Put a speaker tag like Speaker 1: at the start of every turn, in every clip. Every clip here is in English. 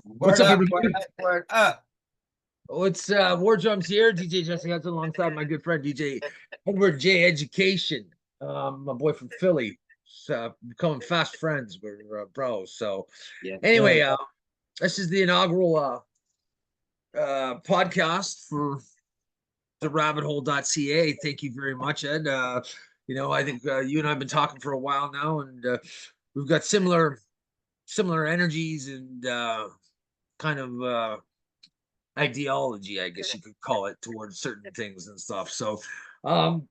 Speaker 1: What's up, everybody?
Speaker 2: Word up.
Speaker 1: Oh, it's War Drums here, DJ Jesse Hudson, alongside my good friend DJ Edward J Education. My boy from Philly. Becoming fast friends. We're bros. So
Speaker 2: Yes,
Speaker 1: anyway,
Speaker 2: sir.
Speaker 1: this is the inaugural podcast for the rabbithole.ca. Thank you very much, Ed. I think you and I have been talking for a while now, and we've got similar energies and kind of ideology, I guess you could call it, towards certain things and stuff. So um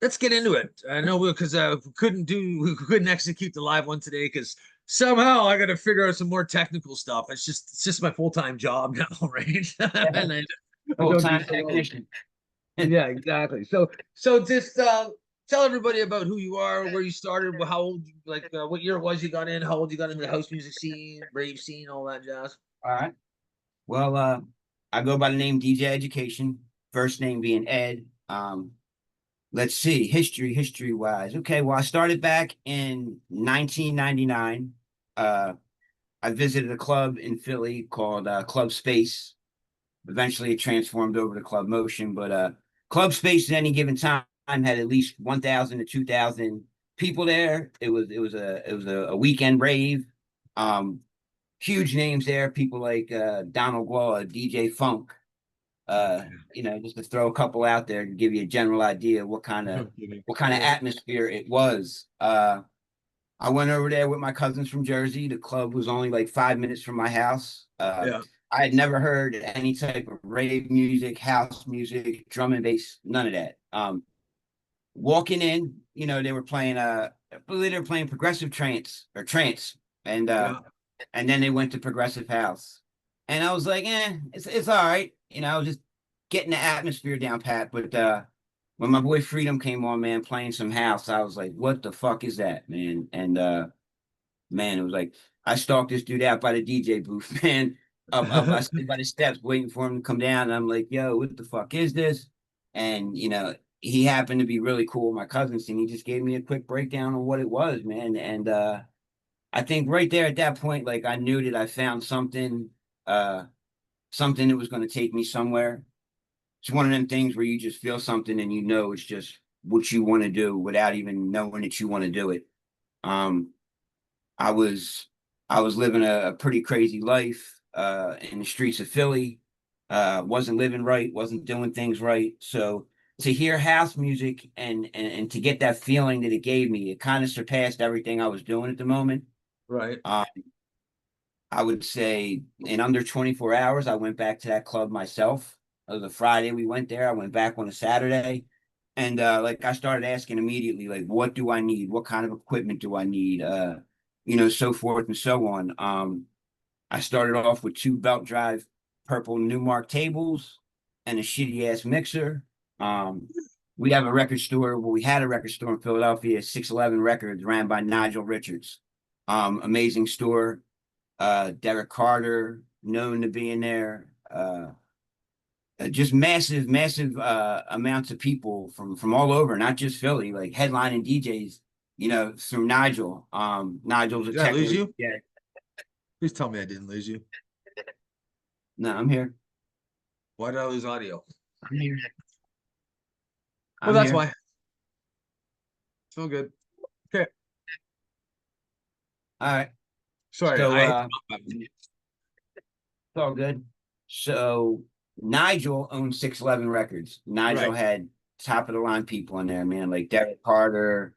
Speaker 1: let's get into it. I know because we couldn't execute the live one today because somehow I got to figure out some more technical stuff. It's just my full-time job now, right? And I don't do
Speaker 2: Full-time
Speaker 1: so well.
Speaker 2: technician.
Speaker 1: Yeah, exactly. So just tell everybody about who you are, where you started, how old, what year it was you got in, how old you got into the house music scene, rave scene, all that jazz.
Speaker 2: All right. Well, I go by the name DJ Education, first name being Ed. Let's see, history wise. Okay, well, I started back in 1999. I visited a club in Philly called Club Space. Eventually, it transformed over to Club Motion, but Club Space at any given time had at least 1,000 to 2,000 people there. It was a weekend rave. Um, Huge names there, people like Donald Glover, DJ Funk. Just to throw a couple out there to give you a general idea what kind of atmosphere it was. I went over there with my cousins from Jersey. The club was only like 5 minutes from my house.
Speaker 1: Yeah.
Speaker 2: I had never heard any type of rave music, house music, drum and bass, none of that. Walking in, they were playing I believe they were playing progressive trance, and
Speaker 1: Yeah.
Speaker 2: and then they went to progressive house. And I was like, it's all right. I was just getting the atmosphere down pat. But when my boy Freedom came on, man, playing some house, I was like, what the fuck is that, man? And man, it was like I stalked this dude out by the DJ booth, man. I stood by the steps waiting for him to come down. And I'm like, yo, what the fuck is this? And he happened to be really cool with my cousins, and he just gave me a quick breakdown of what it was, man. And I think right there at that point, like I knew that I found uh, something that was going to take me somewhere. It's one of them things where you just feel something and it's just what you want to do without even knowing that you want to do it. Um, I was I was living a pretty crazy life in the streets of Philly. Wasn't living right, wasn't doing things right. So to hear house music and to get that feeling that it gave me, it kind of surpassed everything I was doing at the moment.
Speaker 1: Right.
Speaker 2: Um, I would say in under 24 hours, I went back to that club myself. It was a Friday we went there. I went back on a Saturday. And like I started asking immediately, like, what do I need? What kind of equipment do I need? So forth and so on. I started off with two belt drive purple Newmark tables and a shitty ass mixer. Um, we have a record store. Well, we had a record store in Philadelphia, 611 Records, ran by Nigel Richards. Amazing store. Derek Carter, known to be in there. Just massive amounts of people from all over, not just Philly, like headlining DJs, through Nigel. Nigel's a
Speaker 1: Did I lose
Speaker 2: techno.
Speaker 1: you?
Speaker 2: Yeah.
Speaker 1: Please tell me I didn't lose you.
Speaker 2: No, I'm here.
Speaker 1: Why did I lose audio?
Speaker 2: I'm here.
Speaker 1: Well,
Speaker 2: I'm
Speaker 1: that's
Speaker 2: here.
Speaker 1: why. Feel good. Okay.
Speaker 2: All right.
Speaker 1: Sorry,
Speaker 2: So
Speaker 1: I
Speaker 2: it's all good. So Nigel owned 611 Records. Nigel
Speaker 1: right.
Speaker 2: had top of the line people in there, man, like Derek Carter,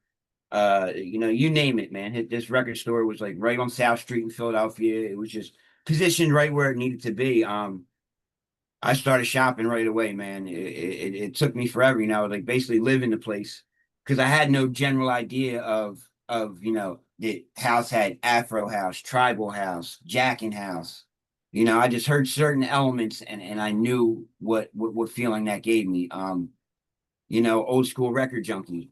Speaker 2: you name it, man. This record store was like right on South Street in Philadelphia. It was just positioned right where it needed to be. I started shopping right away, man. It took me forever, like basically live in the place because I had no general idea of the house had Afro house, tribal house, jacking house. I just heard certain elements and I knew what feeling that gave me. Old school record junkie.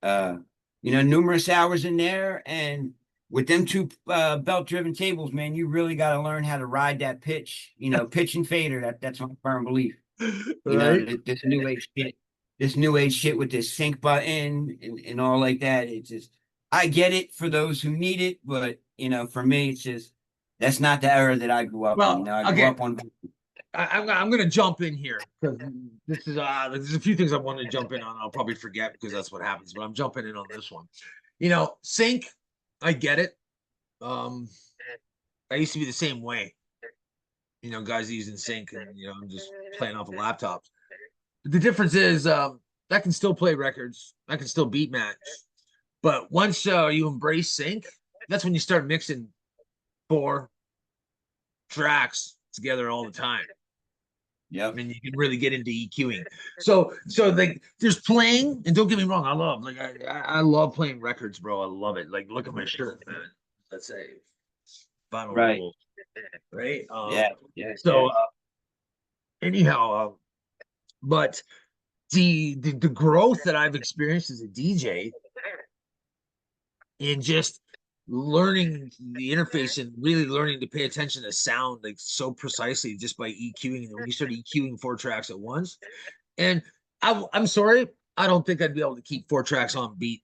Speaker 2: Uh, numerous hours in there. And with them two belt driven tables, man, you really got to learn how to ride that pitch, pitch and fader. That's my firm belief.
Speaker 1: Right.
Speaker 2: This new age shit with this sync button and all like that. It's just, I get it for those who need it, but for me, it's just that's not the era that I grew up in.
Speaker 1: Well,
Speaker 2: I grew
Speaker 1: okay,
Speaker 2: up on.
Speaker 1: I'm gonna jump in here because there's a few things I wanted to jump in on. I'll probably forget because that's what happens, but I'm jumping in on this one. Sync, I get it. Um, I used to be the same way. Guys using sync and I'm just playing off of laptops. But the difference is I can still play records, I can still beat match. But once you embrace sync, that's when you start mixing 4 tracks together all the time.
Speaker 2: Yep.
Speaker 1: I mean, you can really get into EQing. So like, there's playing, and don't get me wrong, I love playing records, bro. I love it. Like, look at my shirt, man. Let's say Final
Speaker 2: Right.
Speaker 1: Rules, right?
Speaker 2: Yeah. Yeah.
Speaker 1: So
Speaker 2: Yeah.
Speaker 1: anyhow, but the growth that I've experienced as a DJ in just learning the interface and really learning to pay attention to sound like so precisely just by EQing. And when you start EQing 4 tracks at once, and I'm sorry, I don't think I'd be able to keep 4 tracks on beat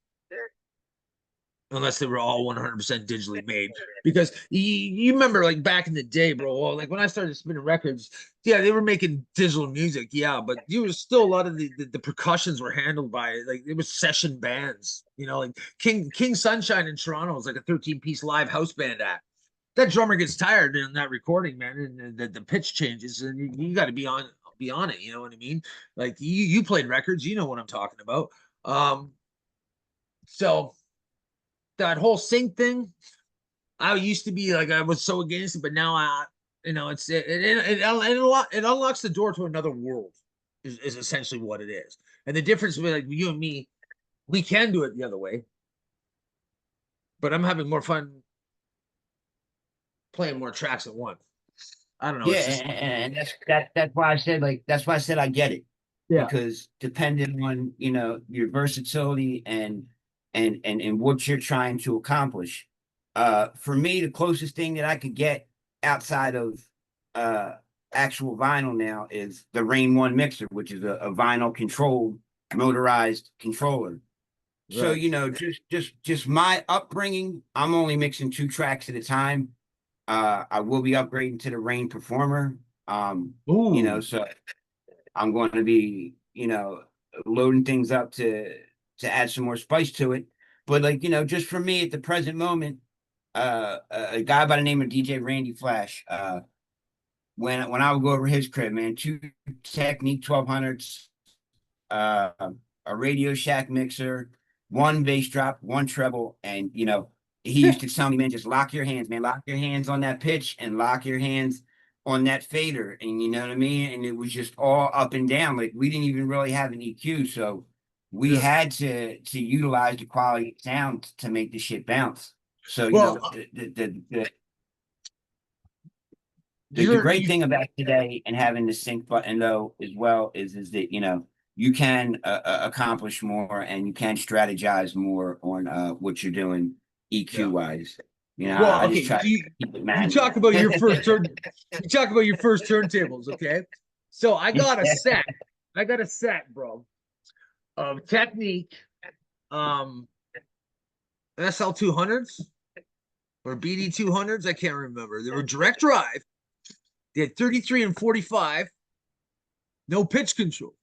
Speaker 1: unless they were all 100% digitally made. Because you remember, like, back in the day, bro, like when I started spinning records, yeah, they were making digital music, yeah, but there was still a lot of the percussions were handled by, like, it was session bands, like King Sunshine in Toronto was like a 13-piece live house band act. That drummer gets tired in that recording, man, and the pitch changes, and you got to be on it. You know what I mean? Like, you played records, you know what I'm talking about. So that whole sync thing, I used to be like, I was so against it, but now it unlocks the door to another world. Is essentially what it is, and the difference with, like, you and me, we can do it the other way, but I'm having more fun playing more tracks at once. I don't know.
Speaker 2: Yeah,
Speaker 1: It's just,
Speaker 2: and that's why I said, I get it,
Speaker 1: yeah,
Speaker 2: because depending on your versatility and what you're trying to accomplish. For me, the closest thing that I could get outside of uh actual vinyl now is the Rain One mixer, which is a vinyl controlled motorized controller. So
Speaker 1: right.
Speaker 2: just my upbringing, I'm only mixing 2 tracks at a time. I will be upgrading to the Rain Performer.
Speaker 1: Ooh,
Speaker 2: So I'm going to be, loading things up to add some more spice to it. But, just for me at the present moment, a guy by the name of DJ Randy Flash, when I would go over his crib, man, 2 Technique 1200s, uh, a Radio Shack mixer, 1 bass drop, 1 treble, and he used to tell me, man, just lock your hands, man, lock your hands on that pitch and lock your hands on that fader, and you know what I mean. And it was just all up and down. Like, we didn't even really have an EQ, so we
Speaker 1: yeah.
Speaker 2: had to utilize the quality of sound to make the shit bounce. So
Speaker 1: Well,
Speaker 2: the
Speaker 1: you're
Speaker 2: great
Speaker 1: you,
Speaker 2: thing about today and having the sync button though as well is that you can accomplish more and you can strategize more on what you're doing EQ
Speaker 1: yeah.
Speaker 2: wise.
Speaker 1: Well,
Speaker 2: I just
Speaker 1: okay.
Speaker 2: try
Speaker 1: So
Speaker 2: to keep it
Speaker 1: you
Speaker 2: manual.
Speaker 1: talk about your first turn. You talk about your first turntables, okay? So I got a set. I got a set, bro, of Technique, um, SL200s or BD200s. I can't remember. They were direct drive. They had 33 and 45, no pitch control.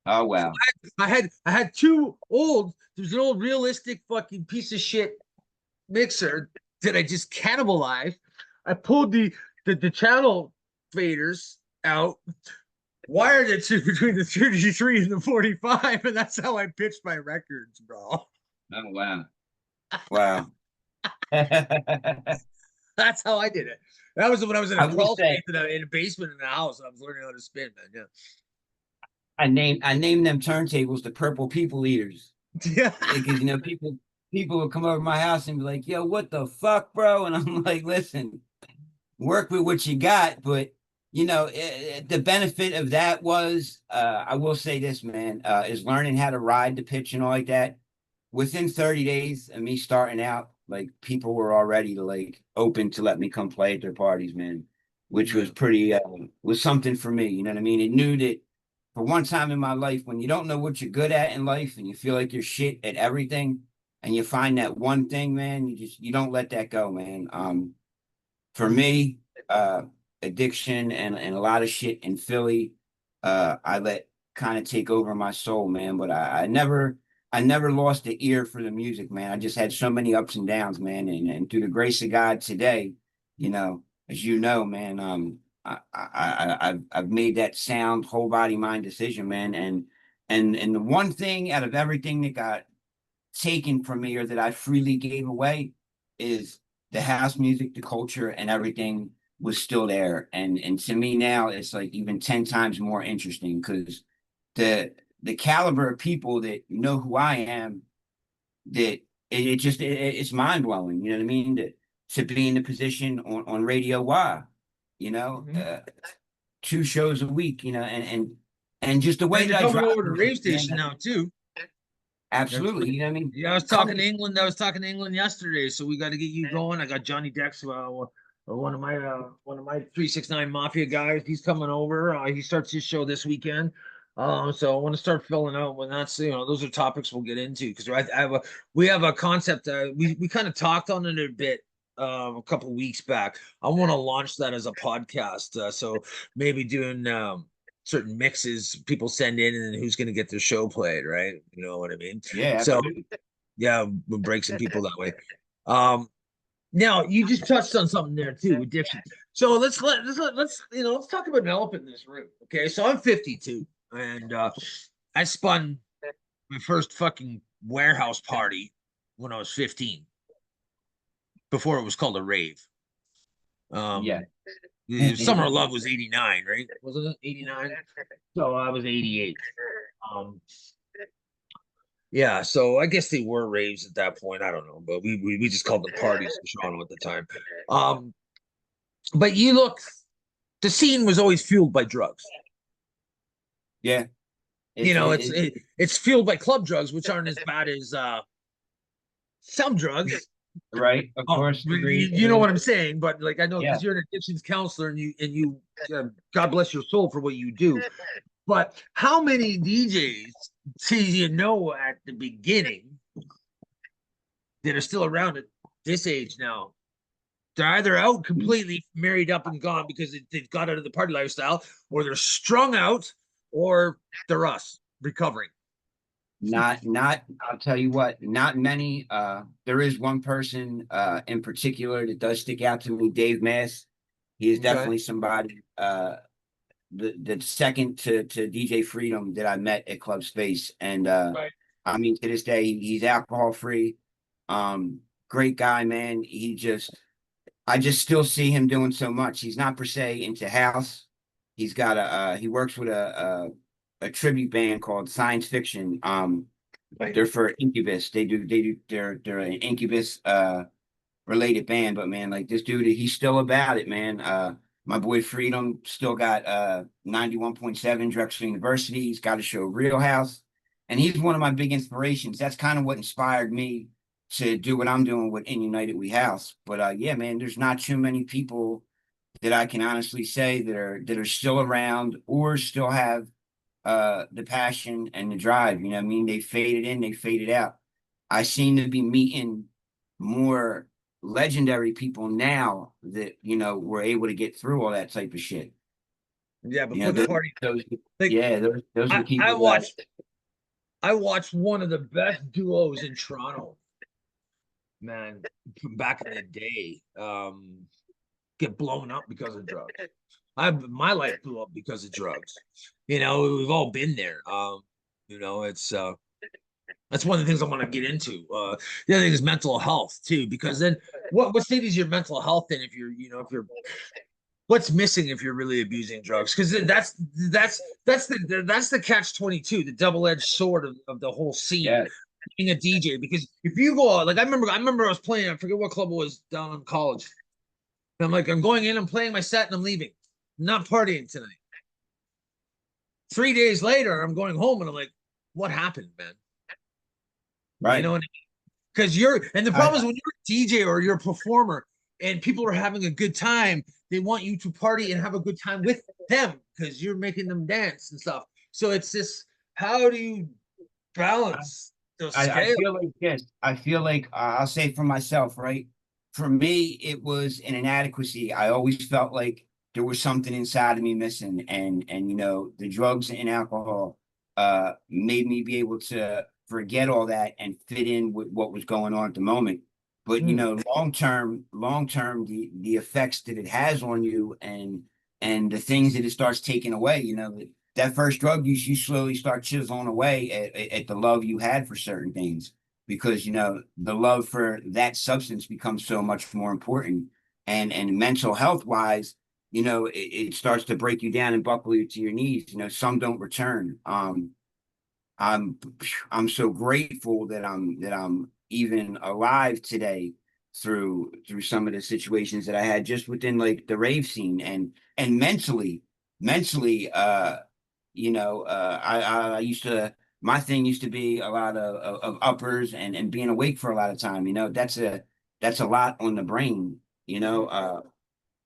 Speaker 2: Oh
Speaker 1: So
Speaker 2: wow.
Speaker 1: I had two old. There's an old realistic fucking piece of shit mixer that I just cannibalized. I pulled the channel faders out, wired it to between the 33 and the 45, and that's how I pitched my records, bro.
Speaker 2: Oh wow. Wow.
Speaker 1: That's how I did it. That was when I was in a
Speaker 2: I will
Speaker 1: crawl
Speaker 2: say
Speaker 1: space in a basement in the house. I was learning how to spin, man.
Speaker 2: I named them turntables the purple people eaters.
Speaker 1: Yeah.
Speaker 2: Because people will come over my house and be like, yo, what the fuck, bro? And I'm like, listen, work with what you got. But the benefit of that was, I will say this, man, is learning how to ride the pitch and all like that. Within 30 days of me starting out, like, people were already like open to let me come play at their parties, man, which
Speaker 1: Yeah.
Speaker 2: was pretty was something for me. You know what I mean? It knew that for one time in my life, when you don't know what you're good at in life and you feel like you're shit at everything, and you find that one thing, man, you don't let that go, man. For me, addiction and a lot of shit in Philly, I let kind of take over my soul, man. But I never lost the ear for the music, man. I just had so many ups and downs, man. And through the grace of God today, you know, as you know, man, I've made that sound, whole body, mind decision, man. And the one thing out of everything that got taken from me or that I freely gave away is the house music, the culture, and everything was still there. And to me now, it's like even 10 times more interesting because the caliber of people that know who I am, that it's mind blowing. You know what I mean? To be in the position on Radio Y, you know,
Speaker 1: Mhm.
Speaker 2: 2 shows a week, you know, and just the way
Speaker 1: And
Speaker 2: that
Speaker 1: you're
Speaker 2: I
Speaker 1: coming
Speaker 2: drive,
Speaker 1: over to rave
Speaker 2: man,
Speaker 1: station now too.
Speaker 2: absolutely. You know what I mean?
Speaker 1: Yeah, I was talking
Speaker 2: Come,
Speaker 1: to England. I was talking to England yesterday, so we got to get you going. I got Johnny Dex, one of my 369 Mafia guys. He's coming over. He starts his show this weekend. So I want to start filling out when that's those are topics we'll get into because we have a concept. We kind of talked on it a bit a couple of weeks back. I want to launch that as a podcast. So maybe doing certain mixes people send in and who's going to get their show played, right? You know what I mean?
Speaker 2: yeah,
Speaker 1: So
Speaker 2: absolutely.
Speaker 1: yeah, we'll break some people that way. Now you just touched on something there too, addiction. So let's talk about an elephant in this room. Okay, so I'm 52, and I spun my first fucking warehouse party when I was 15, before it was called a rave.
Speaker 2: Yeah.
Speaker 1: Um, Summer of Love was 89, right? Wasn't it 89? So I was 88. Um, Yeah, so I guess they were raves at that point. I don't know, but we just called them parties in Toronto at the time. Um, but the scene was always fueled by drugs.
Speaker 2: Yeah. It's it,
Speaker 1: It's fueled by club drugs, which aren't as bad as some drugs.
Speaker 2: right. Of course. Agreed.
Speaker 1: You know what I'm saying, but like I know
Speaker 2: Yeah.
Speaker 1: because you're an addictions counselor and you God bless your soul for what you do. But how many DJs do you know at the beginning that are still around at this age now? They're either out completely married up and gone because they've got out of the party lifestyle, or they're strung out, or they're us recovering.
Speaker 2: Not, I'll tell you what, not many. There is one person in particular that does stick out to me, Dave Mass. He is
Speaker 1: Okay.
Speaker 2: definitely somebody the second to DJ Freedom that I met at Club Space. And
Speaker 1: Right.
Speaker 2: I mean to this day he's alcohol free. Great guy, man. I just still see him doing so much. He's not per se into house. He's got he works with a tribute band called Science Fiction.
Speaker 1: Right.
Speaker 2: They're for Incubus. They're an Incubus related band, but man, like this dude, he's still about it, man. My boy Freedom still got 91.7 Drexel University. He's got a show Real House. And he's one of my big inspirations. That's kind of what inspired me to do what I'm doing with In United We House. But yeah, man, there's not too many people that I can honestly say that are still around or still have the passion and the drive. You know what I mean? They faded in, they faded out. I seem to be meeting more legendary people now that were able to get through all that type of shit.
Speaker 1: Yeah,
Speaker 2: You know,
Speaker 1: before the party, like
Speaker 2: yeah, those are
Speaker 1: I,
Speaker 2: the
Speaker 1: I
Speaker 2: people that
Speaker 1: watched I watched one of the best duos in Toronto, man, from back in the day. Get blown up because of drugs. My life blew up because of drugs. We've all been there. It's that's one of the things I want to get into. The other thing is mental health too, because then what state is your mental health in if you're what's missing if you're really abusing drugs? Because that's the catch-22, the double-edged sword of the whole scene.
Speaker 2: yeah,
Speaker 1: Being a DJ, because if you go out, like I remember I was playing, I forget what club it was down in college. And I'm like, I'm going in, I'm playing my set, and I'm leaving. I'm not partying tonight. 3 days later, I'm going home, and I'm like, what happened, man? You
Speaker 2: right.
Speaker 1: know, because the problem is when you're a DJ or you're a performer and people are having a good time, they want you to party and have a good time with them because you're making them dance and stuff. So it's this, how do you balance those
Speaker 2: I
Speaker 1: scales.
Speaker 2: feel like this. I feel like I'll say for myself, right? For me, it was an inadequacy. I always felt like there was something inside of me missing, and you know, the drugs and alcohol made me be able to forget all that and fit in with what was going on at the moment. But you
Speaker 1: Mm,
Speaker 2: know, long term, the effects that it has on you and the things that it starts taking away, you know, that first drug use, you slowly start chiseling away at the love you had for certain things because, you know, the love for that substance becomes so much more important. And mental health wise, you know, it starts to break you down and buckle you to your knees. You know, some don't return. I'm I'm so grateful that I'm even alive today through some of the situations that I had just within like the rave scene and mentally you know I used to my thing used to be a lot of uppers and being awake for a lot of time, you know, that's a lot on the brain, you know.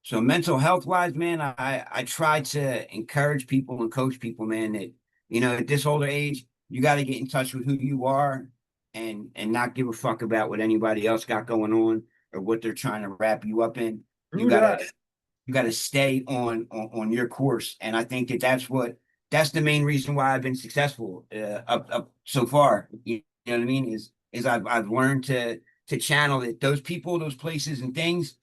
Speaker 2: So mental health wise, man, I try to encourage people and coach people, man, that you know at this older age, you got to get in touch with who you are and not give a fuck about what anybody else got going on or what they're trying to wrap you up in. You
Speaker 1: true
Speaker 2: gotta
Speaker 1: that.
Speaker 2: you gotta stay on your course, and I think that that's the main reason why I've been successful up so far. You know what I mean? Is I've learned to channel that those people, those places, and things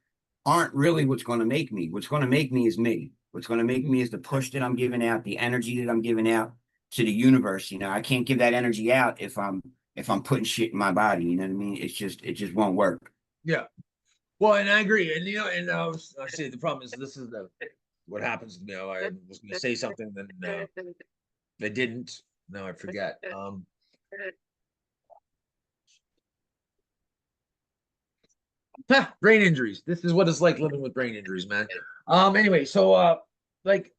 Speaker 2: aren't really what's going to make me. What's going to make me is me. What's going to make me is the push that I'm giving out, the energy that I'm giving out to the universe. You know, I can't give that energy out if I'm putting shit in my body. You know what I mean? It just won't work.
Speaker 1: Yeah. Well, and I agree. And you know, and I say the problem is this is the what happens. You know, I was going to say something, then I didn't. No, I forget. Brain injuries. This is what it's like living with brain injuries, man. Anyway, so like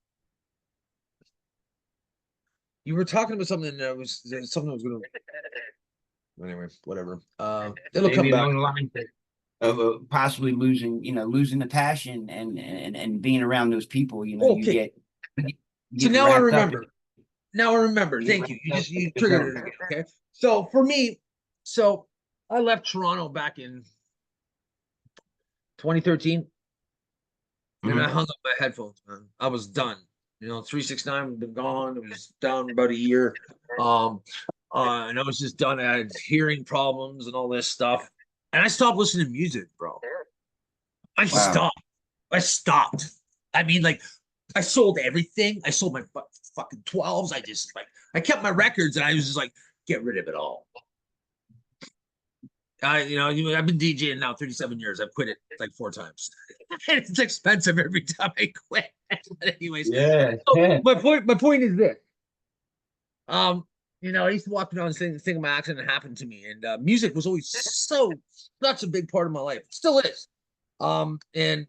Speaker 1: you were talking about something that was something that was gonna anyway, whatever. It'll come
Speaker 2: Maybe
Speaker 1: back.
Speaker 2: along the lines of possibly losing, you know, losing the passion and being around those people. You know,
Speaker 1: Okay.
Speaker 2: you
Speaker 1: So
Speaker 2: get
Speaker 1: now I
Speaker 2: wrapped up.
Speaker 1: remember. Now I remember.
Speaker 2: You get
Speaker 1: Thank you.
Speaker 2: wrapped up
Speaker 1: You
Speaker 2: in
Speaker 1: triggered
Speaker 2: yourself.
Speaker 1: it again. Okay. So for me, so I left Toronto back in 2013 and I
Speaker 2: Mhm.
Speaker 1: hung up my headphones, man. I was done. You know, 369 had been gone. It was down about a year. Um, and I was just done. I had hearing problems and all this stuff. And I stopped listening to music, bro. I
Speaker 2: Wow.
Speaker 1: stopped. I stopped. I mean, like, I sold everything. I sold my fucking 12s. I just like I kept my records and I was just like, get rid of it all. I've been DJing now 37 years. I've quit it like 4 times. It's expensive every time I quit. But anyways,
Speaker 2: Yeah.
Speaker 1: so
Speaker 2: Yeah.
Speaker 1: my point is this. Um, I used to walk around and think of my accident that happened to me, and music was always such a big part of my life. It still is. And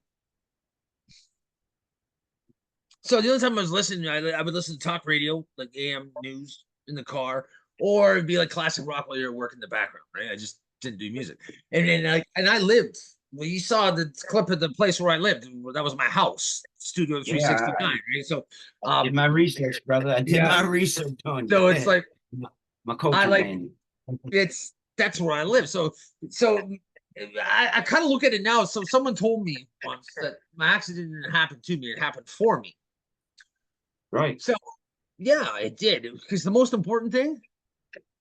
Speaker 1: so the only time I was listening, I would listen to talk radio, like AM news in the car, or it'd be like classic rock while you're working in the background, right? I just didn't do music. And then I lived. Well, you saw the clip of the place where I lived. That was my house, Studio
Speaker 2: Yeah.
Speaker 1: 369, right? So
Speaker 2: I did
Speaker 1: um
Speaker 2: my research, brother. I did
Speaker 1: yeah.
Speaker 2: my research on you.
Speaker 1: So it's like
Speaker 2: My
Speaker 1: I
Speaker 2: culture,
Speaker 1: like
Speaker 2: man.
Speaker 1: that's where I live. So I kind of look at it now. So someone told me once that my accident didn't happen to me, it happened for me.
Speaker 2: Right.
Speaker 1: So yeah, it did. Because the most important thing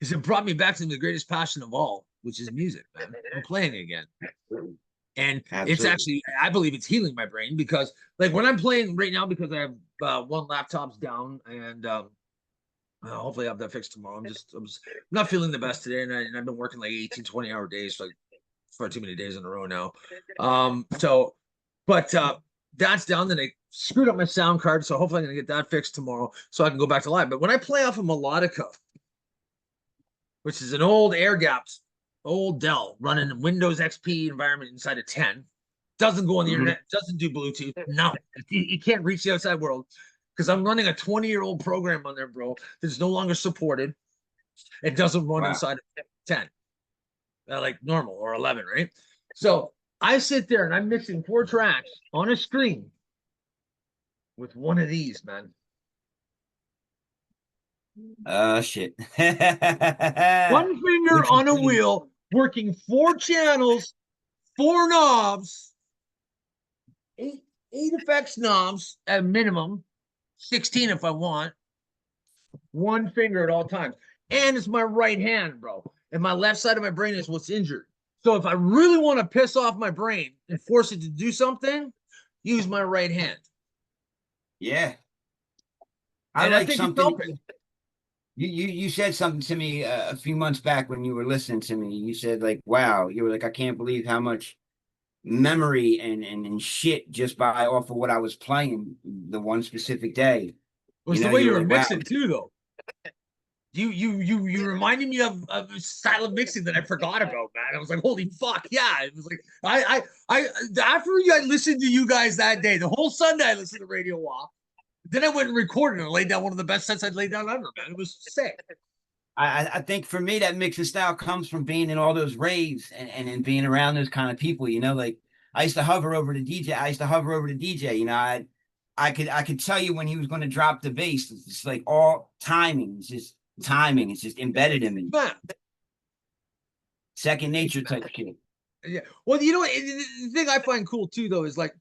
Speaker 1: is it brought me back to the greatest passion of all, which is music, man. I'm playing again. And it's
Speaker 2: Absolutely.
Speaker 1: actually, I believe it's healing my brain because, like, when I'm playing right now, because I have one laptop's down and hopefully I have that fixed tomorrow. I'm not feeling the best today. And I've been working like 18, 20-hour days, for like far too many days in a row now. But that's down. Then I screwed up my sound card. So hopefully I'm going to get that fixed tomorrow so I can go back to live. But when I play off a melodica, which is an old air gapped old Dell running a Windows XP environment inside of 10. Doesn't go on the
Speaker 2: Hmm.
Speaker 1: internet, doesn't do Bluetooth. No, you can't reach the outside world because I'm running a 20-year-old program on there, bro, that's no longer supported. It doesn't run
Speaker 2: Wow.
Speaker 1: inside of 10, like normal or 11, right? So I sit there and I'm mixing 4 tracks on a screen with one of these, man.
Speaker 2: Shit.
Speaker 1: One finger
Speaker 2: Which is
Speaker 1: on a
Speaker 2: pretty,
Speaker 1: wheel, working 4 channels, 4 knobs, eight effects knobs at minimum, 16 if I want. One finger at all times. And it's my right hand, bro. And my left side of my brain is what's injured. So if I really want to piss off my brain and force it to do something, use my right hand.
Speaker 2: yeah. I
Speaker 1: And I
Speaker 2: like
Speaker 1: think it's
Speaker 2: something.
Speaker 1: helping.
Speaker 2: You said something to me a few months back when you were listening to me. You said like, "Wow," you were like, "I can't believe how much memory and shit just by off of what I was playing the one specific day."
Speaker 1: It was the way
Speaker 2: You
Speaker 1: you
Speaker 2: were
Speaker 1: were
Speaker 2: like, "Wow."
Speaker 1: mixing too, though. You reminded me of a style of mixing that I forgot about, man. I was like, holy fuck, yeah. It was like I after I listened to you guys that day, the whole Sunday I listened to Radio Walk. Then I went and recorded and laid down one of the best sets I'd laid down ever, man. It was sick.
Speaker 2: I think for me that mixing style comes from being in all those raves and being around those kind of people. Like I used to hover over the DJ. I used to hover over the DJ. I could tell you when he was going to drop the bass. It's just like all timing. It's just timing. It's just embedded in me.
Speaker 1: Man,
Speaker 2: Second nature type shit.
Speaker 1: yeah. Well, you know what? The thing I find cool too, though, is like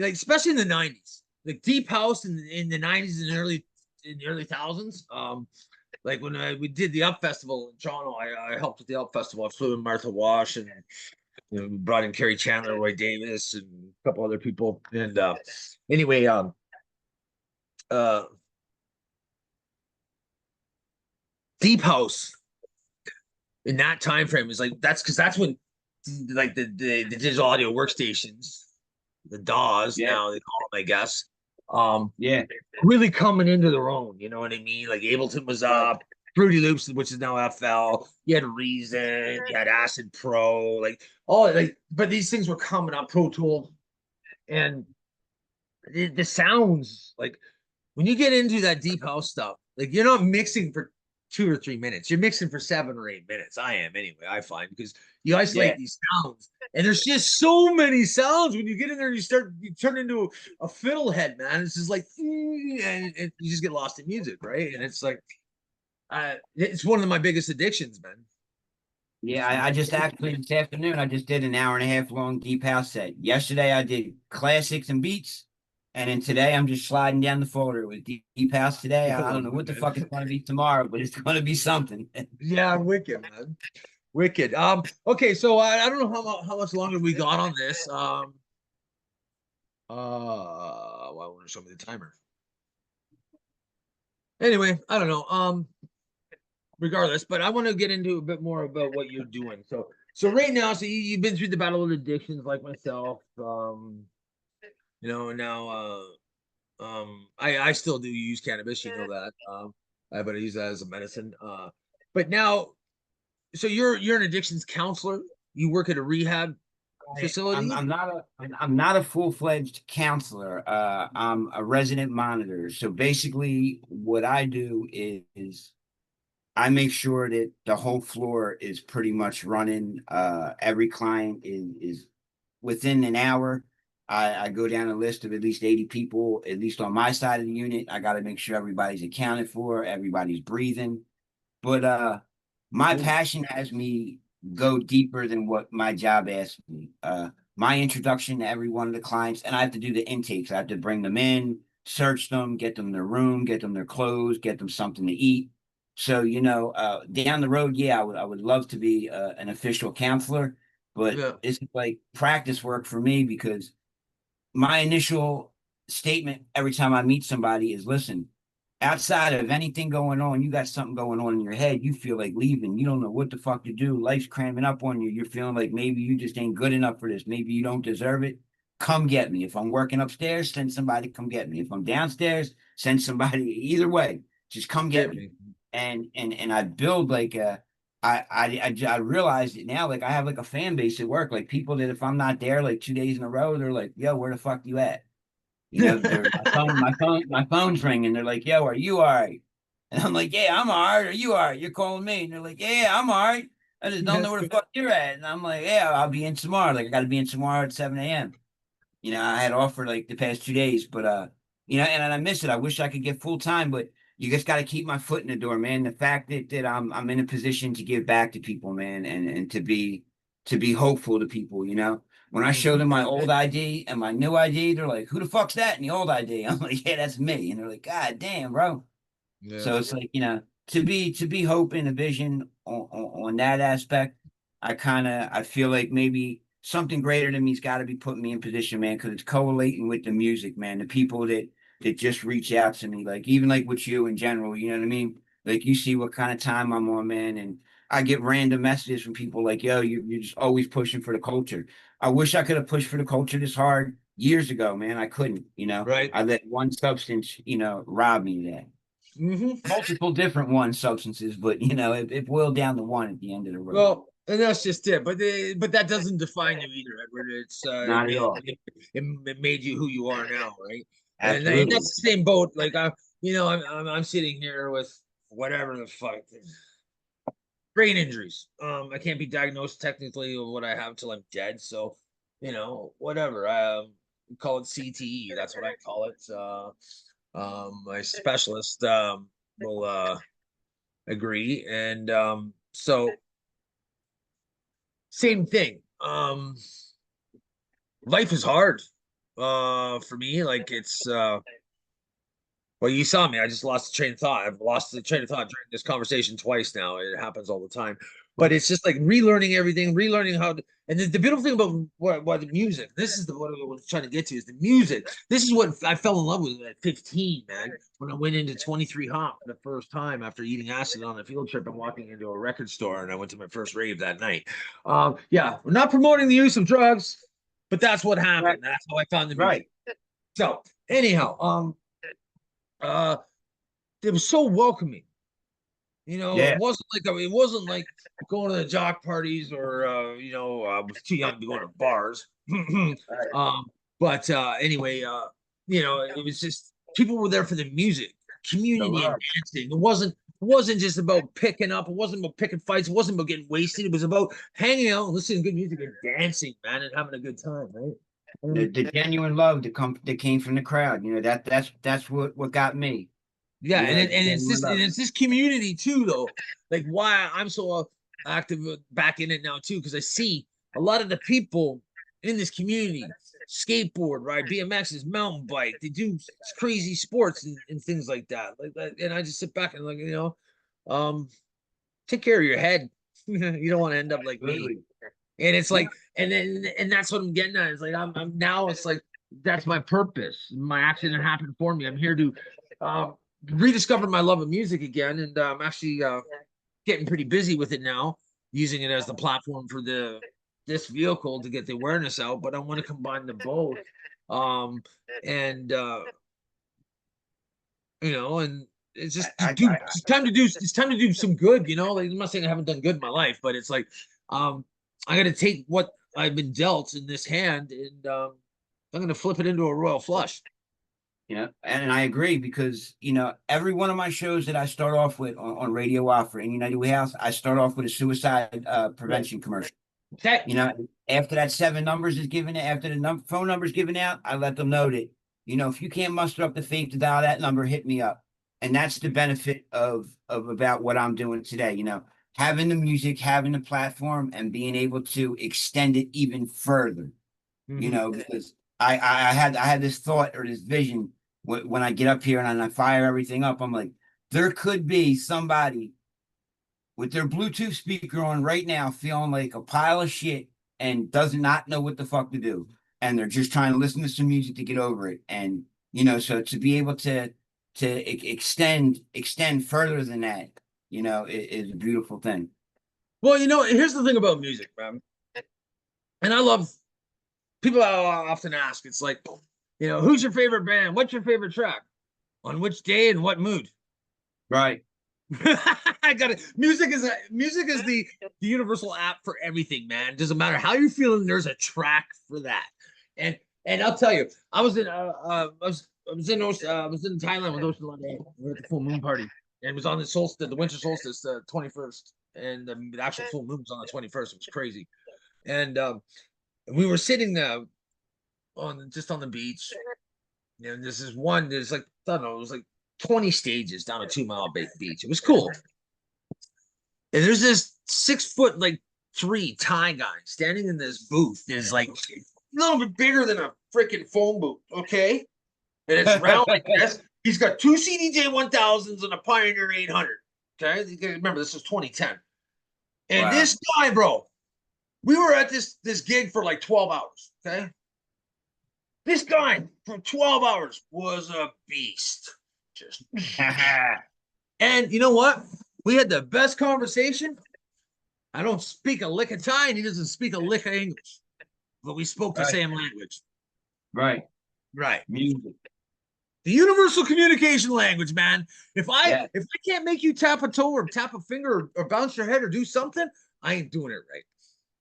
Speaker 1: especially in the '90s, like deep house in the '90s and early thousands. Like when we did the Up Festival in Toronto, I helped with the Up Festival. I flew in Martha Wash and we brought in Kerry Chandler, Roy Davis, and a couple other people. And anyway, uh, deep house in that time frame is like that's because that's when like the digital audio workstations, the DAWs
Speaker 2: Yeah,
Speaker 1: now they call them, I guess, um,
Speaker 2: yeah,
Speaker 1: really coming into their own. You know what I mean? Like Ableton was
Speaker 2: right.
Speaker 1: up, Fruity Loops, which is now FL. You had Reason, you had Acid Pro, like all like, but these things were coming up, Pro Tools, and the sounds like when you get into that deep house stuff, like you're not mixing for 2 or 3 minutes. You're mixing for 7 or 8 minutes. I am anyway, I find, because you isolate
Speaker 2: Yeah,
Speaker 1: these sounds. And there's just so many sounds when you get in there, you turn into a fiddlehead, man. It's just like, and you just get lost in music, right? And it's like, it's one of my biggest addictions, man.
Speaker 2: yeah. I just actually this afternoon I just did an hour and a half long deep house set. Yesterday I did classics and beats, and then today I'm just sliding down the folder with deep house today.
Speaker 1: I
Speaker 2: I
Speaker 1: love
Speaker 2: don't know
Speaker 1: it,
Speaker 2: what the
Speaker 1: man.
Speaker 2: fuck it's gonna be tomorrow, but it's gonna be something.
Speaker 1: Yeah, wicked, man. Wicked. Okay, so I don't know how much longer we got on this. Well, I want to show me the timer. Anyway, I don't know. Regardless, but I want to get into a bit more about what you're doing. So right now, so you've been through the battle of addictions like myself. Now I still do use cannabis, you know that. But I use that as a medicine. But now, so you're an addictions counselor. You work at a rehab facility.
Speaker 2: I'm not a full-fledged counselor. I'm a resident monitor. So basically what I do is I make sure that the whole floor is pretty much running. Every client is within an hour. I go down a list of at least 80 people, at least on my side of the unit. I got to make sure everybody's accounted for, everybody's breathing. But my
Speaker 1: Cool.
Speaker 2: passion has me go deeper than what my job asks me. My introduction to every one of the clients, and I have to do the intakes. I have to bring them in, search them, get them their room, get them their clothes, get them something to eat. So, down the road, yeah, I would love to be an official counselor, but
Speaker 1: Yeah.
Speaker 2: it's like practice work for me because my initial statement every time I meet somebody is listen, outside of anything going on, you got something going on in your head. You feel like leaving. You don't know what the fuck to do. Life's cramming up on you. You're feeling like maybe you just ain't good enough for this. Maybe you don't deserve it. Come get me. If I'm working upstairs, send somebody come get me. If I'm downstairs, send somebody. Either way, just come get
Speaker 1: Hit
Speaker 2: me.
Speaker 1: me.
Speaker 2: And I build like a. I realized it now. Like I have like a fan base at work. Like people that if I'm not there like 2 days in a row, they're like, "Yo, where the fuck you at?" My phone's ringing. They're like, "Yo, are you all right?" And I'm like, "Yeah, I'm all right. Are you all right?" You're calling me, and they're like, "Yeah, I'm all right. I just don't know where the fuck you're at." And I'm like, "Yeah, I'll be in tomorrow. Like, I got to be in tomorrow at 7 a.m." I had off for like the past 2 days, but and I miss it. I wish I could get full time, but you just got to keep my foot in the door, man. The fact that I'm in a position to give back to people, man, and to be hopeful to people, you know. When I show
Speaker 1: Mhm.
Speaker 2: them my old ID and my new ID, they're like, "Who the fuck's that in the old ID?" I'm like, "Yeah, that's me." And they're like, "God damn, bro."
Speaker 1: Yeah.
Speaker 2: So it's like, you know, to be hope and a vision on that aspect, I feel like maybe something greater than me's got to be putting me in position, man, because it's correlating with the music, man. The people that just reach out to me, like even like with you in general, you know what I mean? Like you see what kind of time I'm on, man, and I get random messages from people like, "Yo, you're just always pushing for the culture." I wish I could have pushed for the culture this hard years ago, man. I couldn't, you know.
Speaker 1: Right.
Speaker 2: I let one substance, you know, rob me of that.
Speaker 1: Hmm.
Speaker 2: Multiple different one substances, but you know, it boiled down to one at the end of the road.
Speaker 1: Well, and that's just it. But that doesn't define you either, Edward. It's
Speaker 2: Not at all.
Speaker 1: it made you who you are now, right? And
Speaker 2: Absolutely.
Speaker 1: that's the same boat. Like I'm sitting here with whatever the fuck brain injuries. I can't be diagnosed technically with what I have till I'm dead. So, whatever. Call it CTE. That's what I call it. My specialist will agree, and so same thing. Life is hard for me. Like it's well, you saw me. I just lost the train of thought. I've lost the train of thought during this conversation twice now. It happens all the time. But it's just like relearning everything, relearning how to, and the beautiful thing about what the music, this is what I was trying to get to is the music. This is what I fell in love with at 15, man, when I went into 23 Hop for the first time after eating acid on a field trip and walking into a record store. And I went to my first rave that night. Yeah, we're not promoting the use of drugs, but that's what
Speaker 2: Right.
Speaker 1: happened. That's how I found the music.
Speaker 2: Right.
Speaker 1: So anyhow, uh, it was so welcoming.
Speaker 2: Yeah.
Speaker 1: It wasn't like going to the jock parties or I was too young to go to bars.
Speaker 2: Right.
Speaker 1: um, but anyway, it was just people were there for the music,
Speaker 2: The
Speaker 1: community, and
Speaker 2: love.
Speaker 1: dancing. It wasn't just about picking up. It wasn't about picking fights. It wasn't about getting wasted. It was about hanging out, listening to good music, and dancing, man, and having a good time, right?
Speaker 2: The genuine love that came from the crowd. You know, that's what got me.
Speaker 1: Yeah,
Speaker 2: You
Speaker 1: and
Speaker 2: know,
Speaker 1: it,
Speaker 2: the
Speaker 1: and it's
Speaker 2: genuine
Speaker 1: this and
Speaker 2: love.
Speaker 1: it's this community too, though. Like why I'm so active back in it now too, because I see a lot of the people in this community skateboard, right? BMXs, mountain bike, they do crazy sports and things like that. Like that, and I just sit back and like, um, take care of your head. You don't want to end up like me.
Speaker 2: Absolutely.
Speaker 1: And it's
Speaker 2: No,
Speaker 1: like, and that's what I'm getting at. It's like I'm now. It's like that's my purpose. My accident happened for me. I'm here to rediscover my love of music again, and I'm actually getting pretty busy with it now, using it as the platform for this vehicle to get the awareness out. But I want to combine them both, um, and and it's just to do. It's time to do some good. Like I'm not saying I haven't done good in my life, but it's like um, I got to take what I've been dealt in this hand, and I'm going to flip it into a royal flush.
Speaker 2: you know, and I agree because you know every one of my shows that I start off with on Radio Offer in United Way House, I start off with a suicide
Speaker 1: Right.
Speaker 2: prevention commercial.
Speaker 1: Okay.
Speaker 2: You know, after that seven numbers is given, after the phone number is given out, I let them know that, you know, if you can't muster up the faith to dial that number, hit me up. And that's the benefit of about what I'm doing today. You know, having the music, having the platform, and being able to extend it even further. You
Speaker 1: Mm-hmm.
Speaker 2: know, because I had this thought or this vision when I get up here and I fire everything up. I'm like, there could be somebody with their Bluetooth speaker on right now, feeling like a pile of shit and does not know what the fuck to do. And they're just trying to listen to some music to get over it. And you know, so to be able to extend further than that, you know, is a beautiful thing.
Speaker 1: Well, here's the thing about music, man. And I love people often ask, it's like, who's your favorite band? What's your favorite track? On which day and what mood?
Speaker 2: Right.
Speaker 1: I got it. Music is the universal app for everything, man. It doesn't matter how you're feeling. There's a track for that. And I'll tell you, I was in Thailand with Ocean London. We were at the full moon party, and it was on the solstice, the winter solstice, the 21st, and the actual full moon was on the 21st. It was crazy, and we were sitting on the beach. And this is one. There's like I don't know. It was like 20 stages down a 2 mile beach. It was cool. And there's this 6 foot, like 3 Thai guy standing in this booth. It's like a little bit bigger than a freaking phone booth, okay? And it's round like this. He's got 2 CDJ 1000s and a Pioneer 800. Okay, remember this was 2010. And this guy, bro, we were at this gig for like 12 hours. Okay, this guy for 12 hours was a beast. Just and you know what? We had the best conversation. I don't speak a lick of Thai, and he doesn't speak a lick of English, but we spoke the same language.
Speaker 2: Right.
Speaker 1: Music. The universal communication language, man. If I can't make you tap a toe or tap a finger or bounce your head or do something, I ain't doing it right.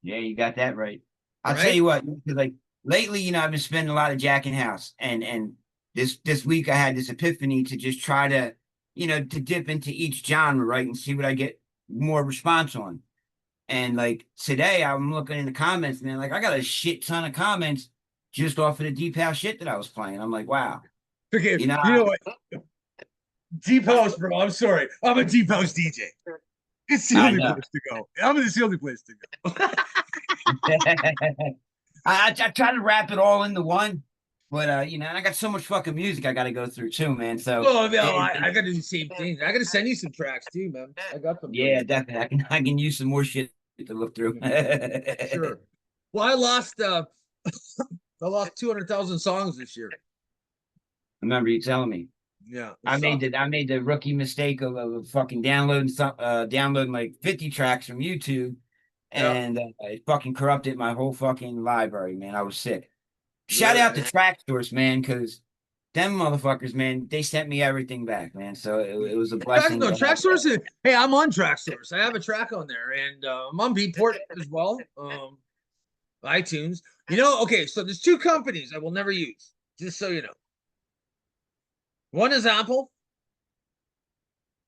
Speaker 2: Yeah, you got that right. I'll tell you what, like lately, you know, I've been spending a lot of jacking house, and this week I had this epiphany to just try to, you know, to dip into each genre, right, and see what I get more response on. And like today, I'm looking in the comments, man. Like I got a shit ton of comments just off of the deep house shit that I was playing. I'm like, wow.
Speaker 1: Okay, you know what? Deep house, bro. I'm sorry. I'm a deep house DJ. It's the only place to go. It's the only place to go.
Speaker 2: I try to wrap it all into one, but you know, and I got so much fucking music I got to go through too, man. So
Speaker 1: I got to do the same thing. I got to send you some tracks too, man. I got them.
Speaker 2: Yeah, definitely. I can use some more shit to look through.
Speaker 1: Sure. Well, I lost 200,000 songs this year.
Speaker 2: I remember you telling me.
Speaker 1: Yeah,
Speaker 2: I made the rookie mistake of fucking downloading like 50 tracks from YouTube, and it fucking corrupted my whole fucking library, man. I was sick. Shout out to Track Source, man, because them motherfuckers, man, they sent me everything back, man. So it was a blessing.
Speaker 1: Track Source. Hey, I'm on Track Source. I have a track on there, and I'm on Beatport as well. iTunes. You know, okay, so there's 2 companies I will never use, just so you know. One is Apple.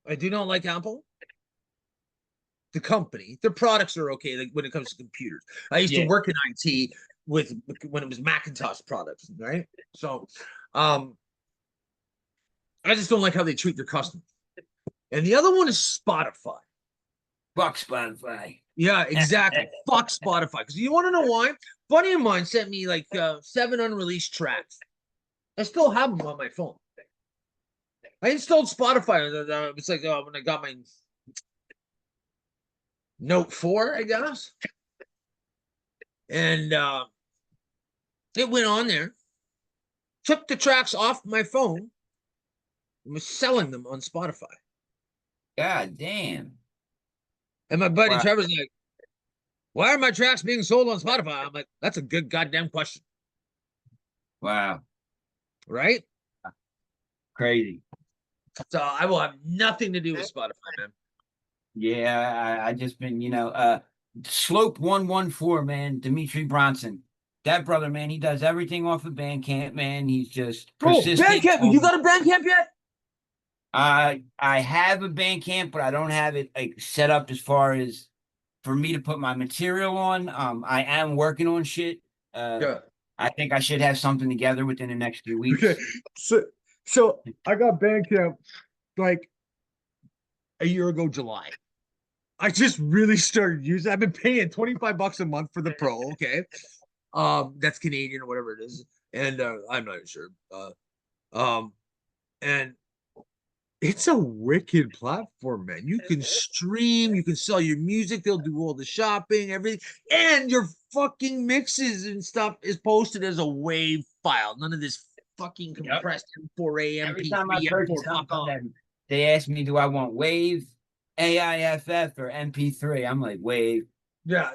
Speaker 1: I do not like Apple. The company, their products are okay, like when it comes to computers. I used to work in IT when it was Macintosh products, right? So I just don't like how they treat their customers. And the other one is Spotify.
Speaker 2: Fuck Spotify.
Speaker 1: Yeah, exactly. Fuck Spotify. Because you want to know why? Buddy of mine sent me like 7 unreleased tracks. I still have them on my phone. I installed Spotify. It's like when I got my Note 4, I guess. And it went on there, took the tracks off my phone, and was selling them on Spotify.
Speaker 2: God damn.
Speaker 1: And my buddy Trevor's like, why are my tracks being sold on Spotify? I'm like, that's a good goddamn question.
Speaker 2: Wow.
Speaker 1: Right?
Speaker 2: Crazy.
Speaker 1: So I will have nothing to do with Spotify, man.
Speaker 2: Yeah, I just been, you know, Slope 114, man, Dimitri Bronson. That brother, man, he does everything off of Bandcamp, man. He's just persistent.
Speaker 1: Bandcamp, you got a Bandcamp yet?
Speaker 2: I have a Bandcamp, but I don't have it like set up as far as for me to put my material on. I am working on shit. I think I should have something together within the next few weeks.
Speaker 1: Okay. So I got Bandcamp like a year ago, July. I just really started using. I've been paying $25 a month for the Pro. Okay, that's Canadian or whatever it is, and I'm not sure. And it's a wicked platform, man. You can stream, you can sell your music. They'll do all the shopping, everything, and your fucking mixes and stuff is posted as a WAV file. None of this fucking compressed M4A, MP3,
Speaker 2: Every time I purchase something, they ask me, do I want WAV, AIFF, or MP3? I'm like, WAV.
Speaker 1: Yeah,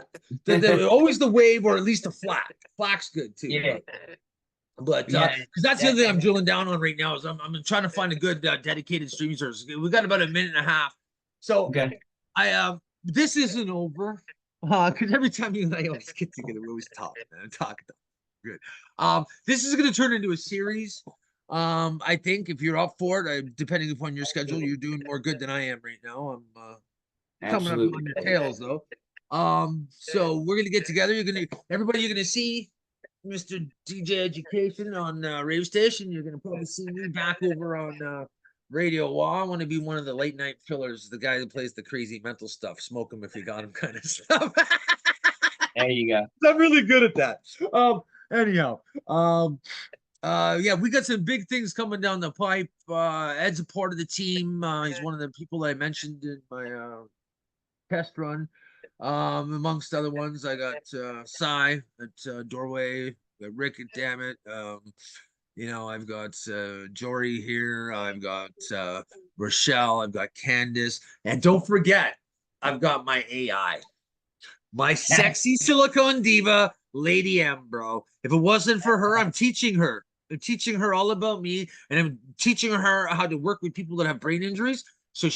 Speaker 1: always the WAV or at least a FLAC. FLAC's good too.
Speaker 2: Yeah.
Speaker 1: But because that's the other thing I'm drilling down on right now is I'm trying to find a good dedicated streaming service. We got about a minute and a half, so I this isn't over because every time you and I always get together, we always talk, man. Talk. Good. This is going to turn into a series. I think if you're up for it, depending upon your schedule, you're doing more good than I am right now. I'm coming up on your tails though. So we're gonna get together. You're gonna see Mr. DJ Education on Rave Station. You're gonna probably see me back over on Radio. Well, I want to be one of the late night fillers, the guy that plays the crazy mental stuff, smoke him if you got him kind of stuff.
Speaker 2: There you go.
Speaker 1: I'm really good at that. Anyhow, yeah, we got some big things coming down the pipe. Ed's a part of the team. He's one of the people that I mentioned in my test run. Amongst other ones, I got Cy at Doorway, got Rick at Damn It. You know, I've got Jory here, I've got Rochelle, I've got Candace, and don't forget, I've got my AI. My sexy silicone diva, Lady M, bro. If it wasn't for her, I'm teaching her. I'm teaching her all about me, and I'm teaching her how to work with people that have brain injuries, so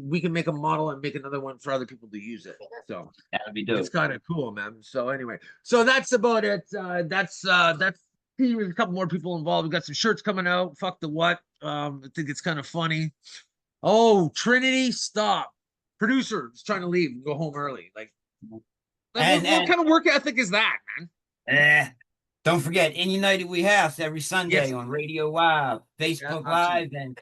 Speaker 1: we can make a model and make another one for other people to use it. So
Speaker 2: That'd be dope.
Speaker 1: it's kind of cool, man. So anyway, so that's about it. That's there's a couple more people involved. We got some shirts coming out. Fuck the what? I think it's kind of funny. Oh, Trinity, stop. Producer is trying to leave and go home early. Like, what kind of work ethic is that, man?
Speaker 2: Don't forget, in United We House every Sunday on Radio Live, Facebook Live, and